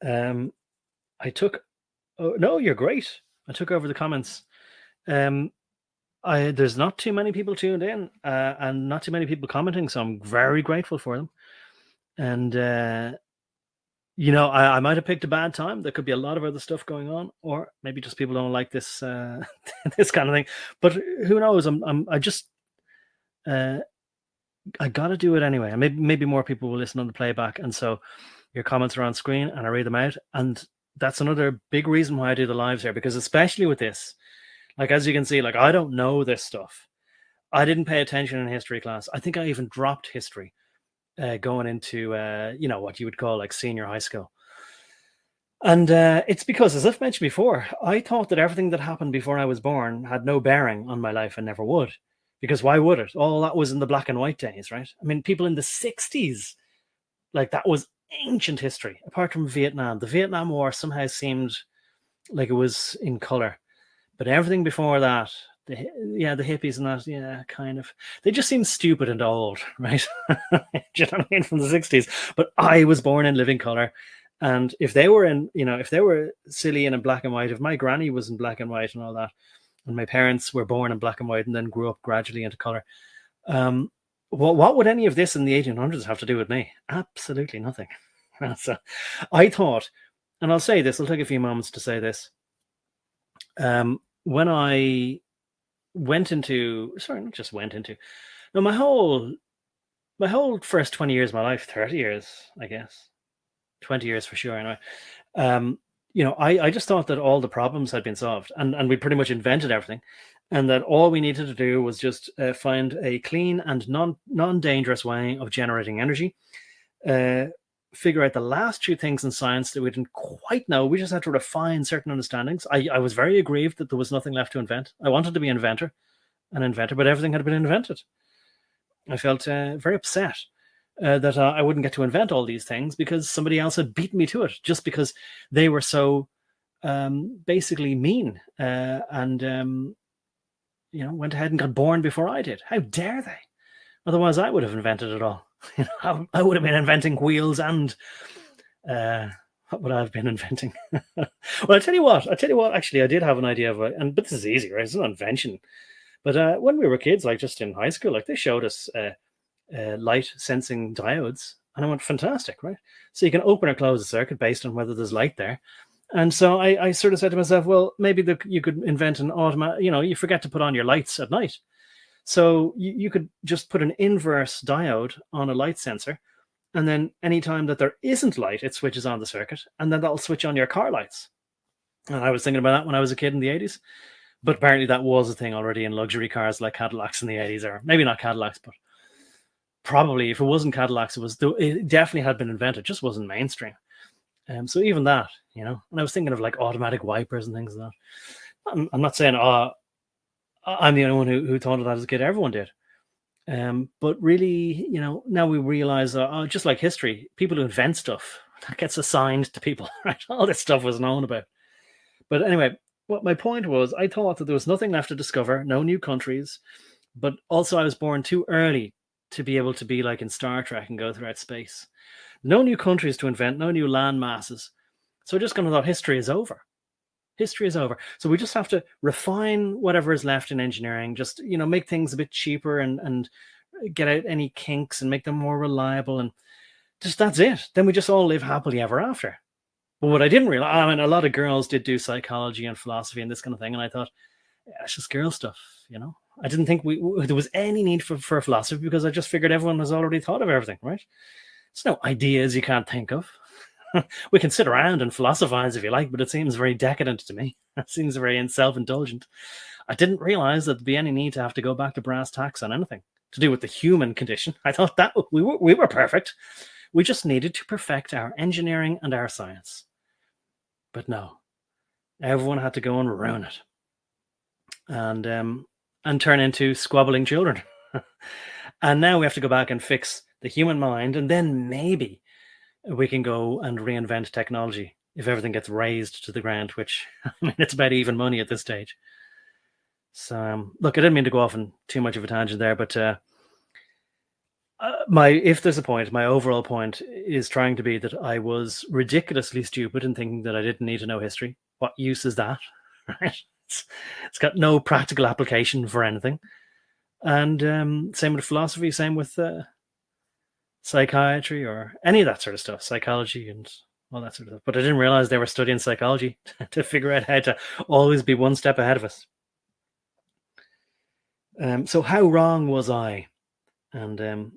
Um, I took. Oh, no, you're great. I took over the comments. Um, there's not too many people tuned in, and not too many people commenting, so I'm very grateful for them. And I might have picked a bad time. There could be a lot of other stuff going on, or maybe just people don't like this this kind of thing. But who knows? I just uh, I got to do it anyway. And maybe more people will listen on the playback, and so your comments are on screen, and I read them out. And that's another big reason why I do the lives here, because especially with this, like as you can see, like I don't know this stuff. I didn't pay attention in history class. I think I even dropped history going into what you would call like senior high school. And it's because, as I've mentioned before, I thought that everything that happened before I was born had no bearing on my life and never would. Because why would it? All that was in the black and white days, right? I mean, people in the 60s, like that was ancient history, apart from Vietnam. The Vietnam War somehow seemed like it was in color. But everything before that, the hippies and that, yeah, kind of, they just seem stupid and old, right? Do you know what I mean? From the 60s. But I was born in living color. And if they were if they were silly and in black and white, if my granny was in black and white and all that, and my parents were born in black and white and then grew up gradually into color, what would any of this in the 1800s have to do with me? Absolutely nothing. So I thought, and I'll say this, I'll take a few moments to say this. When I went into, sorry, not just went into, no, my whole first 20 years of my life, 30 years, I guess, 20 years for sure, anyway. I just thought that all the problems had been solved, and we pretty much invented everything, and that all we needed to do was just find a clean and non-dangerous way of generating energy, uh, figure out the last two things in science that we didn't quite know. We just had to refine certain understandings. I was very aggrieved that there was nothing left to invent. I wanted to be an inventor, but everything had been invented. I felt very upset that I wouldn't get to invent all these things because somebody else had beaten me to it, just because they were so basically mean and went ahead and got born before I did. How dare they? Otherwise, I would have invented it all. I would have been inventing wheels and what would I have been inventing? Well, I tell you what. Actually, I did have an idea of it, but this is easy, right? It's an invention. But when we were kids, like just in high school, like they showed us light sensing diodes, and I went, fantastic, right? So you can open or close a circuit based on whether there's light there. And so I sort of said to myself, well, maybe you could invent an automatic. You forget to put on your lights at night. So you could just put an inverse diode on a light sensor, and then anytime that there isn't light, it switches on the circuit, and then that'll switch on your car lights. And I was thinking about that when I was a kid in the 80s. But apparently that was a thing already in luxury cars like Cadillacs in the 80s, or maybe not Cadillacs, but probably if it wasn't Cadillacs, it definitely had been invented, just wasn't mainstream. So even that, and I was thinking of like automatic wipers and things like that. I'm not saying, I'm the only one who thought of that as a kid. Everyone did. But really, now we realize, just like history, people who invent stuff, that gets assigned to people, right? All this stuff was known about. But anyway, what my point was, I thought that there was nothing left to discover, no new countries, but also I was born too early to be able to be like in Star Trek and go throughout space. No new countries to invent, no new land masses. So I just kind of thought history is over. History is over. So we just have to refine whatever is left in engineering, just, make things a bit cheaper and get out any kinks and make them more reliable. And just that's it. Then we just all live happily ever after. But what I didn't realize, I mean, a lot of girls did do psychology and philosophy and this kind of thing. And I thought, yeah, it's just girl stuff, I didn't think there was any need for philosophy because I just figured everyone has already thought of everything, right? There's no ideas you can't think of. We can sit around and philosophize if you like, but it seems very decadent to me. It seems very self-indulgent. I didn't realize that there'd be any need to have to go back to brass tacks on anything to do with the human condition. I thought that we were perfect. We just needed to perfect our engineering and our science. But no, everyone had to go and ruin it. And turn into squabbling children. And now we have to go back and fix the human mind, and then maybe we can go and reinvent technology if everything gets razed to the ground, which, I mean, it's about even money at this stage. So, look, I didn't mean to go off on too much of a tangent there, but If there's a point, my overall point is trying to be that I was ridiculously stupid in thinking that I didn't need to know history. What use is that? Right? It's got no practical application for anything. And same with philosophy, same with psychiatry or any of that sort of stuff, psychology and all that sort of stuff. But I didn't realize they were studying psychology to figure out how to always be one step ahead of us. So how wrong was I? And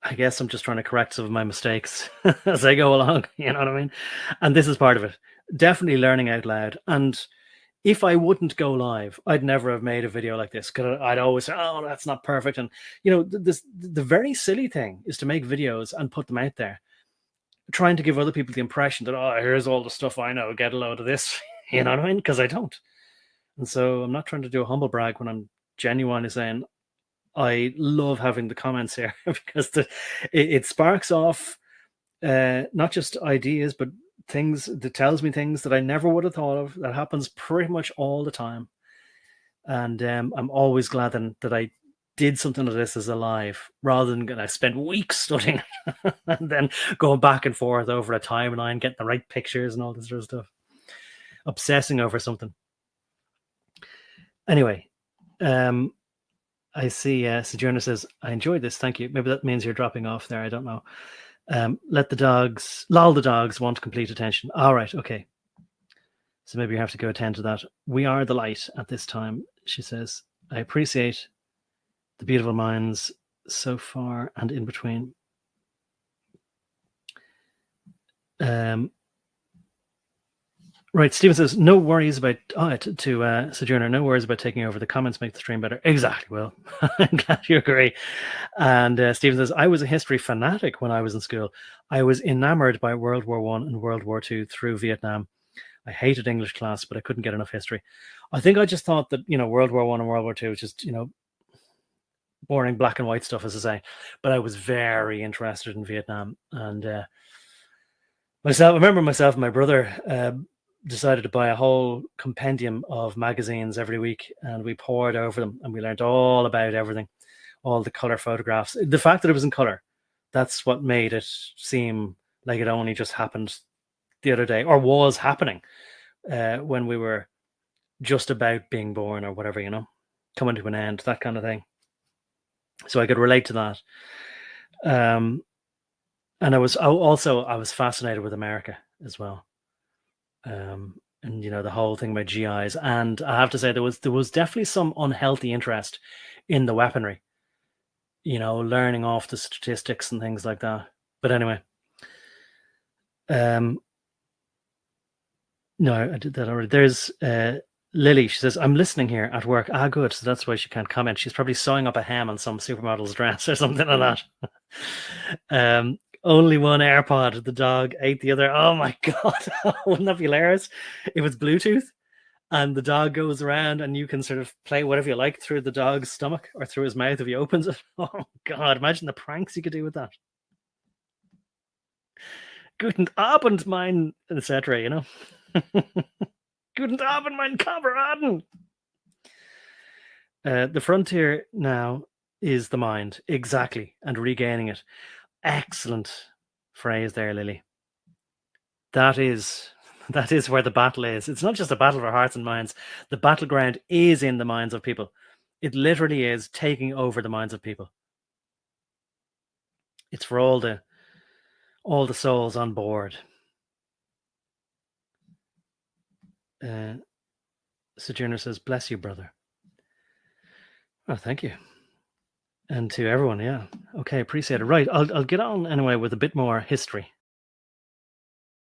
I guess I'm just trying to correct some of my mistakes as I go along. You know what I mean? And this is part of it. Definitely learning out loud. And if I wouldn't go live, I'd never have made a video like this because I'd always say, "Oh, that's not perfect." And the very silly thing is to make videos and put them out there, trying to give other people the impression that, "Oh, here's all the stuff I know. Get a load of this." You know what I mean? Because I don't. And so I'm not trying to do a humble brag when I'm genuinely saying I love having the comments here because it sparks off not just ideas, but things that tells me things that I never would have thought of. That happens pretty much all the time. And I'm always glad that I did something like this as a live rather than I spent weeks studying and then going back and forth over a timeline, getting the right pictures and all this sort of stuff, obsessing over something. Anyway, I see Sojourner says, I enjoyed this. Thank you. Maybe that means you're dropping off there. I don't know. Let the dogs, lull the dogs want complete attention. All right. Okay. So maybe you have to go attend to that. We are the light at this time, she says. I appreciate the beautiful minds so far and in between. Right, Stephen says, no worries about, to Sojourner, no worries about taking over. The comments make the stream better. Exactly, Will. I'm glad you agree. And Stephen says, I was a history fanatic when I was in school. I was enamored by World War I and World War II through Vietnam. I hated English class, but I couldn't get enough history. I think I just thought that, World War I and World War II was just, boring black and white stuff, as I say. But I was very interested in Vietnam. And I remember myself and my brother decided to buy a whole compendium of magazines every week, and we poured over them and we learned all about everything, all the color photographs. The fact that it was in color, that's what made it seem like it only just happened the other day, or was happening when we were just about being born, or whatever, coming to an end, that kind of thing. So I could relate to that. And I was fascinated with America as well. And the whole thing about GIs, and I have to say there was definitely some unhealthy interest in the weaponry, learning off the statistics and things like that. But anyway, no, I did that already. There's Lily. She says, I'm listening here at work. Good. So that's why she can't comment. She's probably sewing up a hem on some supermodel's dress or something like that. Only one AirPod. The dog ate the other. Oh my God. Wouldn't that be hilarious? If it's Bluetooth and the dog goes around and you can sort of play whatever you like through the dog's stomach or through his mouth if he opens it. Oh God. Imagine the pranks you could do with that. Guten Abend, mein, etc., Guten Abend, mein Kameraden. The frontier now is the mind. Exactly. And regaining it. Excellent phrase there, Lily. That is where the battle is. It's not just a battle for hearts and minds. The battleground is in the minds of people. It literally is taking over the minds of people. It's for all the souls on board. Sojourner says, bless you, brother. Oh, thank you. And to everyone, yeah. Okay, appreciate it. Right, I'll get on anyway with a bit more history.